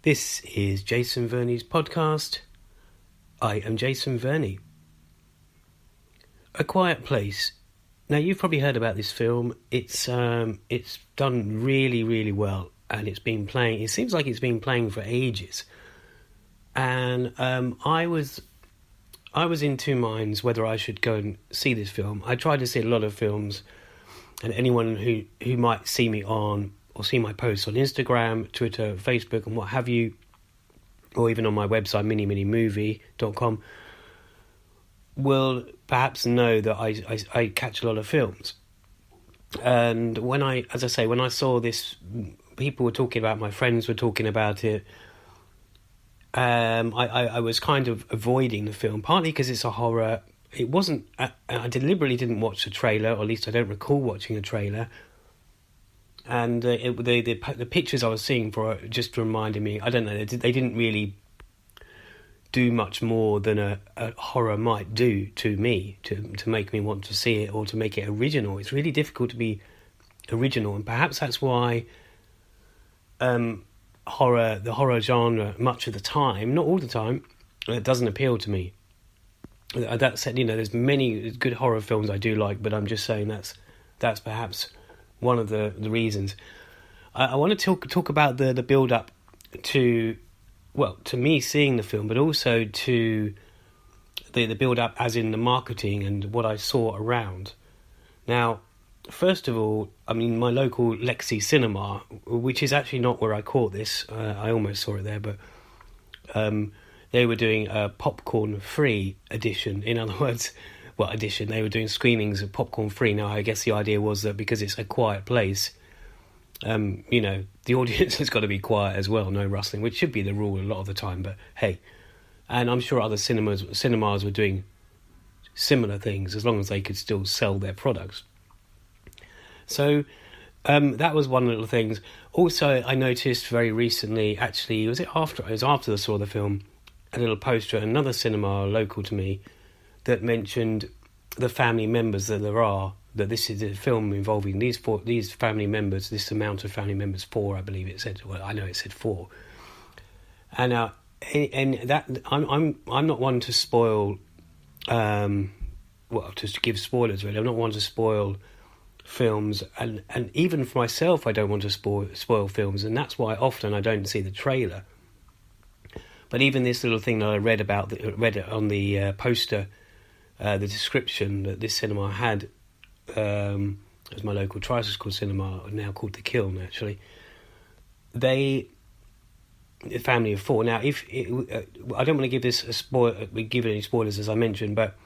This is Jason Verney's podcast. I am Jason Verney. A Quiet Place. Now, you've probably heard about this film. It's done really, really well, and it's been playing. It seems like it's been playing for ages. And I was in two minds whether I should go and see this film. I tried to see a lot of films, and anyone who might see me on or see my posts on Instagram, Twitter, Facebook, and what have you, or even on my website, miniminimovie.com, will perhaps know that I catch a lot of films. And when I saw this, people were talking about, my friends were talking about it, I was kind of avoiding the film, partly because it's a horror. It wasn't, I deliberately didn't watch the trailer, or at least I don't recall watching a trailer. And the pictures I was seeing for it just reminded me, I don't know, they didn't really do much more than a horror might do to me, to make me want to see it or to make it original. It's really difficult to be original, and perhaps that's why the horror genre, much of the time, not all the time, it doesn't appeal to me. That said, there's many good horror films I do like, but I'm just saying that's perhaps one of the reasons. I want to talk about the build-up to me seeing the film, but also to the build-up as in the marketing and what I saw around. Now, first of all, I mean, my local Lexi Cinema, which is actually not where I caught this, I almost saw it there, but they were doing a popcorn-free edition. In other words, they were doing screenings of popcorn-free. Now, I guess the idea was that because it's a quiet place, the audience has got to be quiet as well, no rustling, which should be the rule a lot of the time, but hey. And I'm sure other cinemas were doing similar things, as long as they could still sell their products. So that was one of the things. Also, I noticed very recently, actually, it was after I saw the film, a little poster at another cinema local to me that mentioned the family members that there are, that this is a film involving these family members, this amount of family members, 4, I believe it said. Well, I know it said 4. And that I'm not one to spoil, to give spoilers really. I'm not one to spoil films, and even for myself, I don't want to spoil films, and that's why often I don't see the trailer. But even this little thing that I read it on the poster, the description that this cinema had, as my local tricycle cinema, now called The Kiln, actually, a family of 4. Now, I don't want to give this give it any spoilers, as I mentioned, but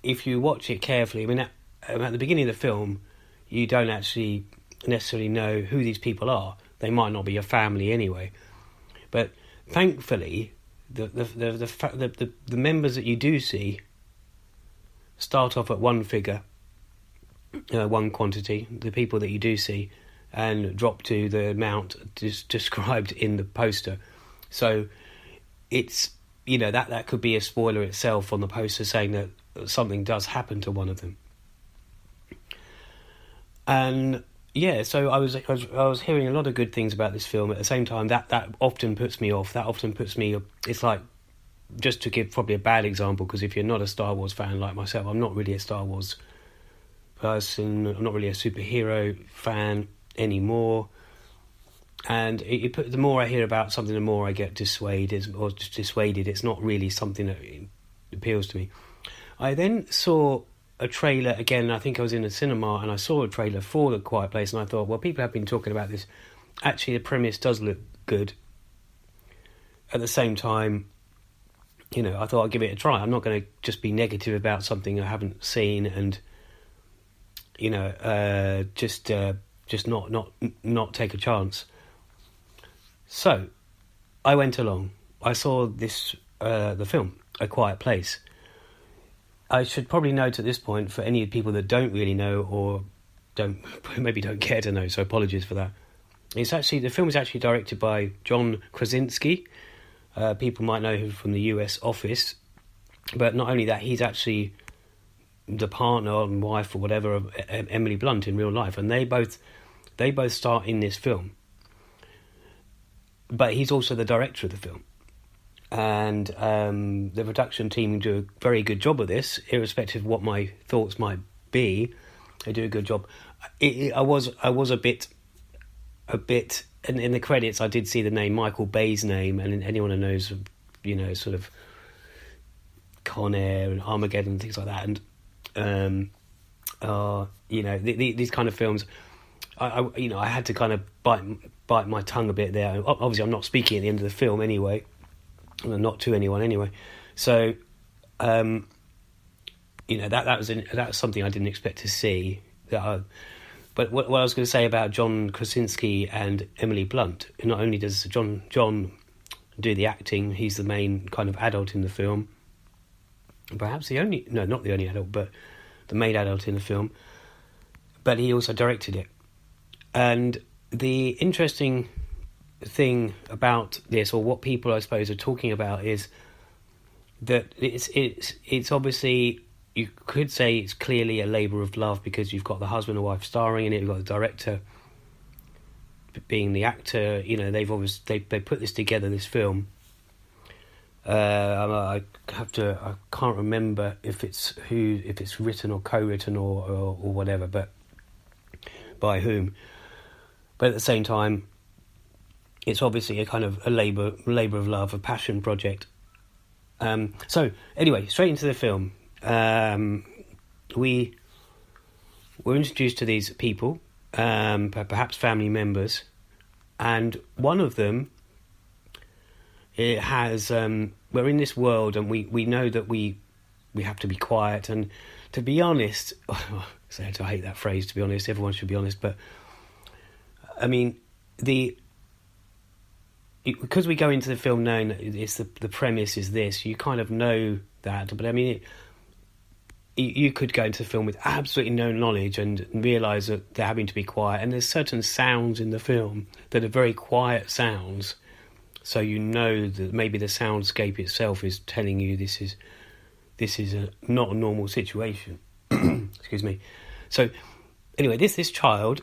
if you watch it carefully, I mean, at the beginning of the film, you don't actually necessarily know who these people are. They might not be a family anyway, but thankfully, the members that you do see start off at one figure, one quantity, the people that you do see, and drop to the amount described in the poster. So it's, that could be a spoiler itself on the poster, saying that something does happen to one of them. And yeah, so I was hearing a lot of good things about this film. At the same time, that often puts me off. That often puts me. It's like, just to give probably a bad example, because if you're not a Star Wars fan like myself, I'm not really a Star Wars person. I'm not really a superhero fan anymore. And the more I hear about something, the more I get dissuaded. It's not really something that appeals to me. I then saw a trailer again. I think I was in a cinema and I saw a trailer for The Quiet Place, and I thought, well, people have been talking about this. Actually, the premise does look good. At the same time, I thought I'd give it a try. I'm not going to just be negative about something I haven't seen and just not take a chance. So I went along. I saw this the film A Quiet Place. I should probably note at this point, for any people that don't really know or maybe don't care to know, so apologies for that. The film is actually directed by John Krasinski. People might know him from the US Office, but not only that, he's actually the partner and wife or whatever of Emily Blunt in real life, and they both star in this film. but he's also the director of the film. And the production team do a very good job of this, irrespective of what my thoughts might be. They do a good job. I was a bit, and in the credits I did see the name, Michael Bay's name, and anyone who knows, sort of Con Air and Armageddon and things like that, and these kind of films, I had to kind of bite my tongue a bit there. Obviously, I'm not speaking at the end of the film anyway. Not to anyone anyway, so that was something I didn't expect to see. But what I was going to say about John Krasinski and Emily Blunt, not only does John do the acting, he's the main kind of adult in the film, perhaps not the only adult, but the main adult in the film, but he also directed it. And the interesting thing about this, or what people I suppose are talking about, is that it's obviously, you could say it's clearly a labour of love, because you've got the husband and wife starring in it, you've got the director being the actor. They put this together, this film. I can't remember if it's written or co-written or whatever, but by whom. But at the same time, it's obviously a kind of a labour of love, a passion project. So anyway, straight into the film. We were introduced to these people, perhaps family members, and one of them, it has. We're in this world, and we know that we have to be quiet. And to be honest, I hate that phrase. To be honest, everyone should be honest, but I mean because we go into the film knowing that it's the premise is this, you kind of know that. But I mean, you could go into the film with absolutely no knowledge and realise that they're having to be quiet. And there's certain sounds in the film that are very quiet sounds, so you know that maybe the soundscape itself is telling you this is not a normal situation. Excuse me. So anyway, this child.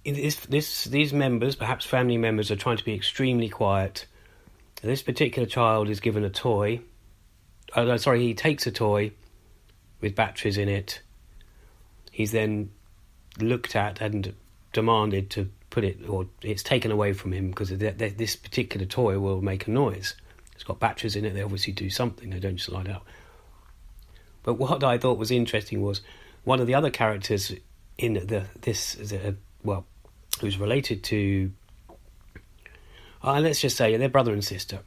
These members, perhaps family members, are trying to be extremely quiet. This particular child is given a toy. He takes a toy with batteries in it. He's then looked at and demanded to put it, or it's taken away from him, because this particular toy will make a noise. It's got batteries in it. They obviously do something. They don't just light up. But what I thought was interesting was one of the other characters in who's related to, let's just say they're brother and sister.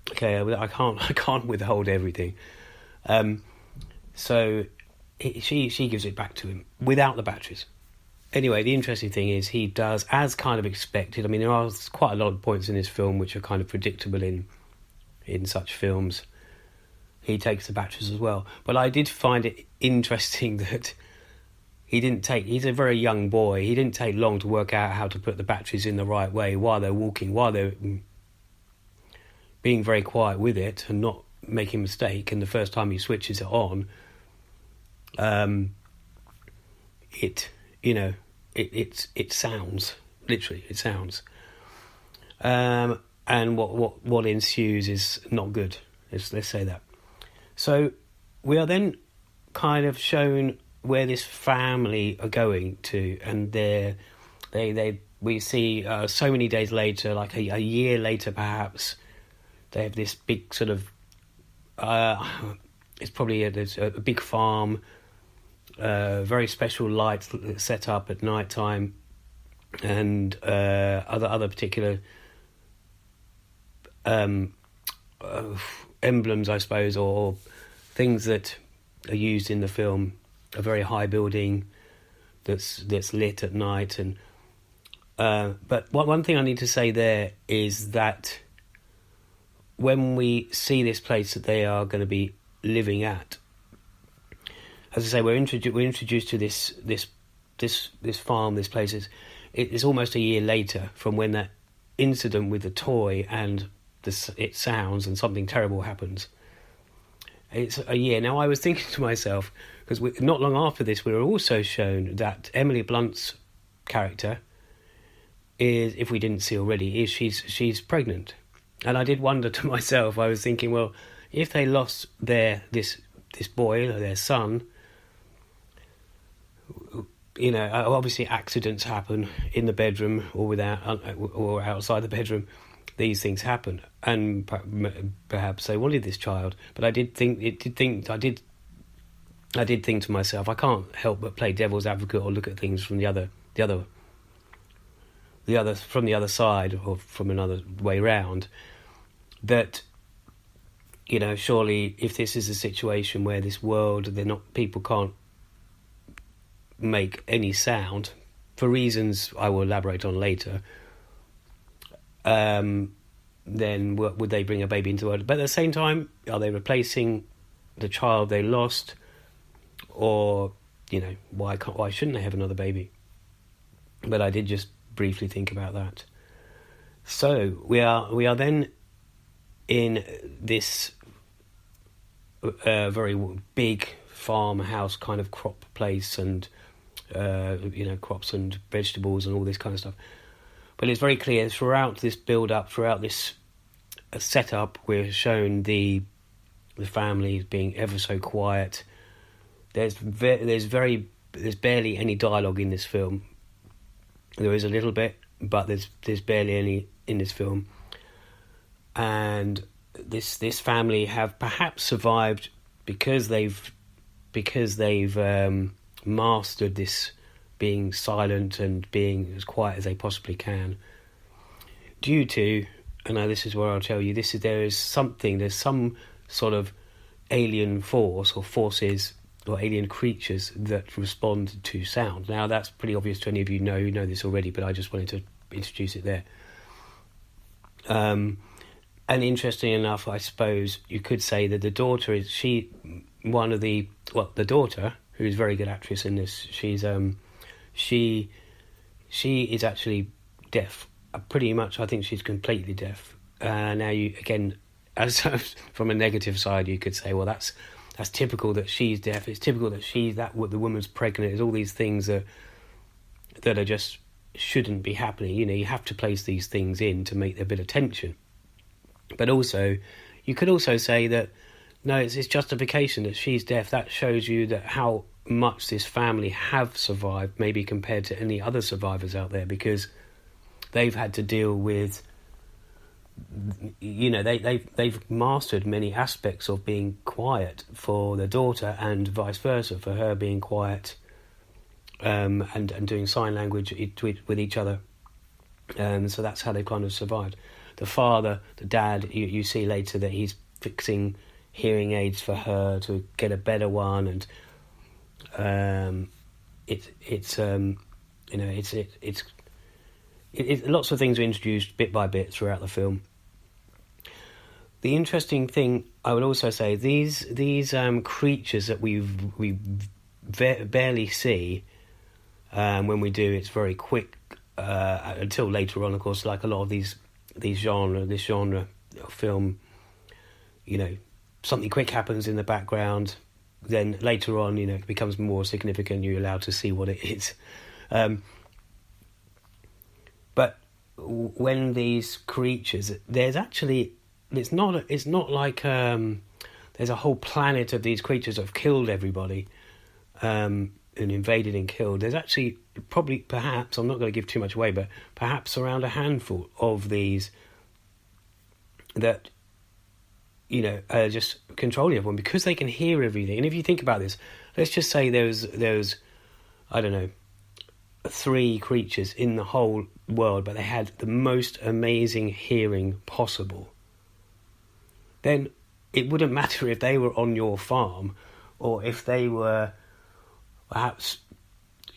Okay, I can't withhold everything. So she gives it back to him without the batteries. Anyway, the interesting thing is he does as kind of expected. I mean, there are quite a lot of points in this film which are kind of predictable in such films. He takes the batteries as well. But I did find it interesting that he's a very young boy. He didn't take long to work out how to put the batteries in the right way while they're walking, while they're being very quiet with it and not making a mistake. And the first time he switches it on, it sounds, literally, it sounds. And what ensues is not good. Let's say that. So we are then kind of shown where this family are going to, and we see so many days later, like a year later perhaps, they have this big sort of it's probably there's a big farm, very special lights set up at night time, and other particular emblems, I suppose, or things that are used in the film. A very high building that's lit at night, and but one thing I need to say there is that when we see this place that they are going to be living at, as I say, we're introduced to this farm, this place. It's almost a year later from when that incident with the toy and it sounds and something terrible happens. It's a year. Now, I was thinking to myself, because not long after this, we were also shown that Emily Blunt's character is, if we didn't see already, is she's pregnant. And I did wonder to myself, I was thinking, well, if they lost this boy, or their son, obviously accidents happen in the bedroom or or outside the bedroom. These things happen, and perhaps they wanted this child. But I did think to myself, I can't help but play devil's advocate or look at things from the other side, or from another way round. That, surely if this is a situation where this world, people can't make any sound for reasons I will elaborate on later, then would they bring a baby into the world? But at the same time, are they replacing the child they lost? Or, why shouldn't they have another baby? But I did just briefly think about that. So we are then in this very big farmhouse kind of crop place, and crops and vegetables and all this kind of stuff. But it's very clear throughout this build-up, throughout this setup, we're shown the family being ever so quiet. There's barely any dialogue in this film. There is a little bit, but there's barely any in this film. And this family have perhaps survived because they've mastered this being silent and being as quiet as they possibly can. Due to, and now this is where I'll tell you, there's some sort of alien force or forces or alien creatures that respond to sound. Now that's pretty obvious to any of you who know this already, but I just wanted to introduce it there. And interesting enough, I suppose you could say that the daughter is the daughter, who is a very good actress in this. She is actually deaf. Pretty much, I think she's completely deaf. Now you again, as from a negative side, you could say, well, that's typical that she's deaf. It's typical that the woman's pregnant. There's all these things that are just shouldn't be happening. You have to place these things in to make a bit of tension. But also, you could also say that no, it's justification that she's deaf. That shows you that how much this family have survived, maybe compared to any other survivors out there, because they've had to deal with, they've mastered many aspects of being quiet for their daughter, and vice versa for her being quiet, and doing sign language with each other. So that's how they kind of survived. The dad, you see later that he's fixing hearing aids for her to get a better one, and lots of things are introduced bit by bit throughout the film. The interesting thing I would also say, these creatures that we barely see when we do, it's very quick until later on, of course, like a lot of this genre of film, something quick happens in the background, then later on, it becomes more significant, you're allowed to see what it is. But when these creatures, there's actually, it's not like there's a whole planet of these creatures that have killed everybody, and invaded and killed. There's actually perhaps, I'm not going to give too much away, but perhaps around a handful of these that are just controlling everyone because they can hear everything. And if you think about this, let's just say there's I don't know, 3 creatures in the whole world, but they had the most amazing hearing possible. Then it wouldn't matter if they were on your farm or if they were perhaps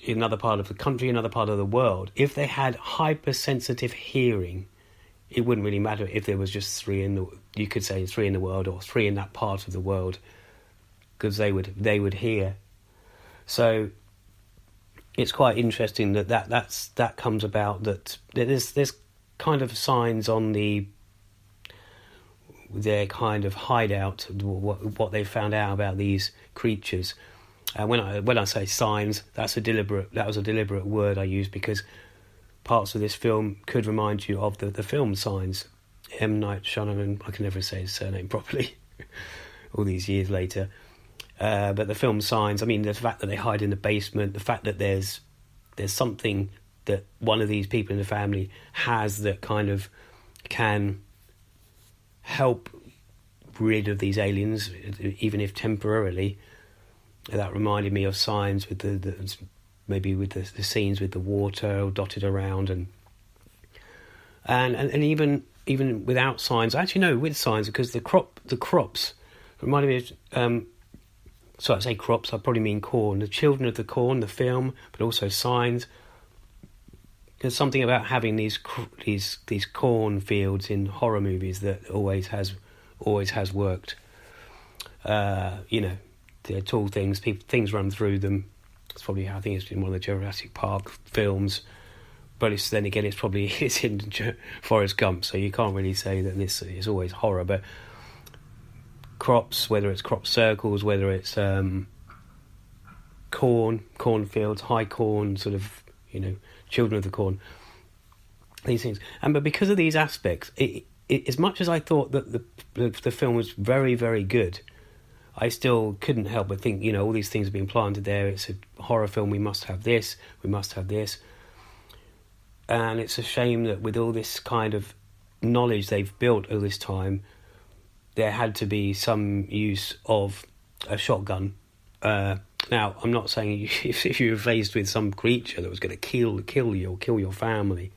in another part of the country, another part of the world. If they had hypersensitive hearing, it wouldn't really matter if there was just 3 you could say 3 in the world or 3 in that part of the world, because they would hear. So it's quite interesting that comes about, that there's kind of signs on their kind of hideout, what they found out about these creatures. When I say signs, that was a deliberate word I used, because parts of this film could remind you of the film Signs. M. Night Shyamalan, I can never say his surname properly, all these years later. But the film Signs, I mean, the fact that they hide in the basement, the fact that there's something that one of these people in the family has that kind of can help rid of these aliens, even if temporarily. That reminded me of Signs with maybe with the scenes with the water dotted around, and even without Signs. Actually, no, with Signs, because the crops reminded me of. So I say crops, I probably mean corn. The Children of the Corn, the film, but also Signs. There's something about having these corn fields in horror movies that always has worked. They're tall things, things run through them. It's probably how I think it's in one of the Jurassic Park films. But it's in Forrest Gump, so you can't really say that this is always horror. But crops, whether it's crop circles, whether it's cornfields, high corn, sort of, Children of the Corn, these things. But because of these aspects, it as much as I thought that the film was very, very good, I still couldn't help but think, all these things have been planted there. It's a horror film. We must have this. We must have this. And it's a shame that with all this kind of knowledge they've built all this time, there had to be some use of a shotgun. Now, I'm not saying if you were faced with some creature that was going to kill you or kill your family,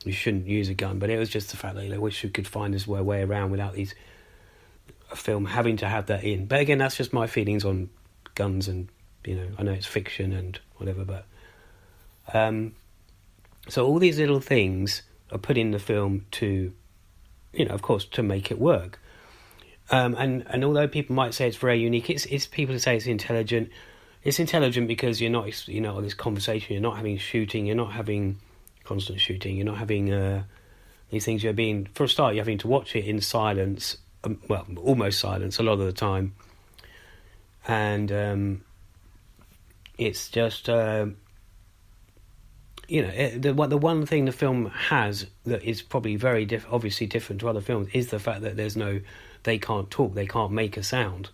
you shouldn't use a gun. But it was just the fact that I wish we could find this way around without a film having to have that in. But again, that's just my feelings on guns, and I know it's fiction and whatever, but so all these little things are put in the film to, of course, to make it work. And although people might say it's very unique, it's people who say it's intelligent. It's intelligent because you're not, this conversation. You're not having shooting. You're not having constant shooting. You're not having these things. For a start, you're having to watch it in silence. Well, almost silence a lot of the time. And it's just, the one thing the film has that is probably very obviously different to other films is the fact that they can't talk, they can't make a sound.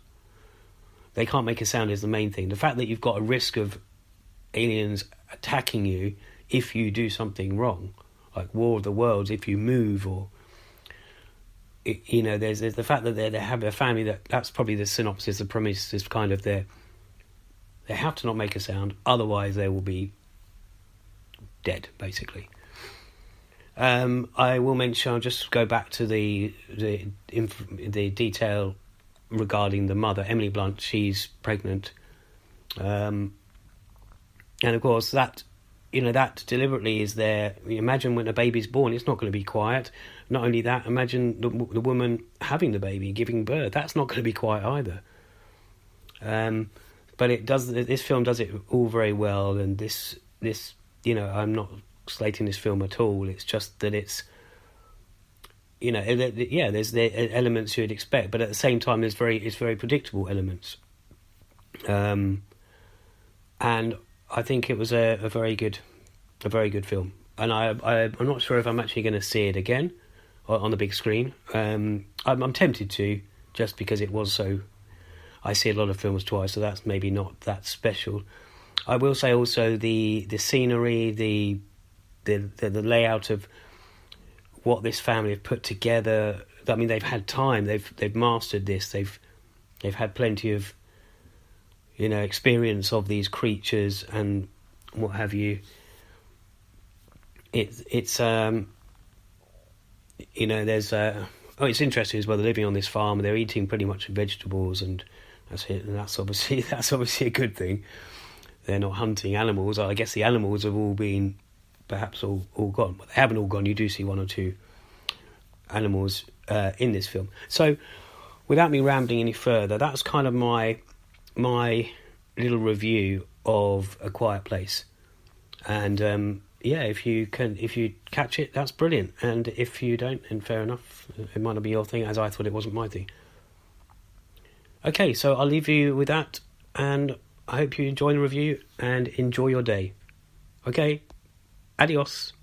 They can't make a sound is the main thing. The fact that you've got a risk of aliens attacking you if you do something wrong, like War of the Worlds, if you move, or there's the fact that they have a family that's probably the synopsis, the premise is kind of they have to not make a sound, otherwise they will be dead, basically. I will mention, I'll just go back to the detail regarding the mother, Emily Blunt. She's pregnant, and of course that deliberately is there. Imagine when a baby's born, it's not going to be quiet. Not only that, imagine the woman having the baby, giving birth. That's not going to be quiet either. But it does. This film does it all very well, and this. I'm not slating this film at all. It's just that it's, there's the elements you'd expect, but at the same time, it's very predictable elements. And I think it was a very good film. And I'm not sure if I'm actually going to see it again on the big screen. I'm tempted to, just because it was so. I see a lot of films twice, so that's maybe not that special. I will say also the scenery, the layout of what this family have put together. I mean, they've had time. They've mastered this. They've had plenty of experience of these creatures and what have you. It's interesting as well. They're living on this farm. They're eating pretty much vegetables, and that's it. And that's obviously a good thing. They're not hunting animals. I guess the animals have all been perhaps all gone. Well, they haven't all gone. You do see one or two animals in this film. So, without me rambling any further, that's kind of my little review of A Quiet Place. And if you catch it, that's brilliant. And if you don't, then fair enough. It might not be your thing, as I thought it wasn't my thing. Okay, so I'll leave you with that, and I hope you enjoy the review and enjoy your day. Okay, adios.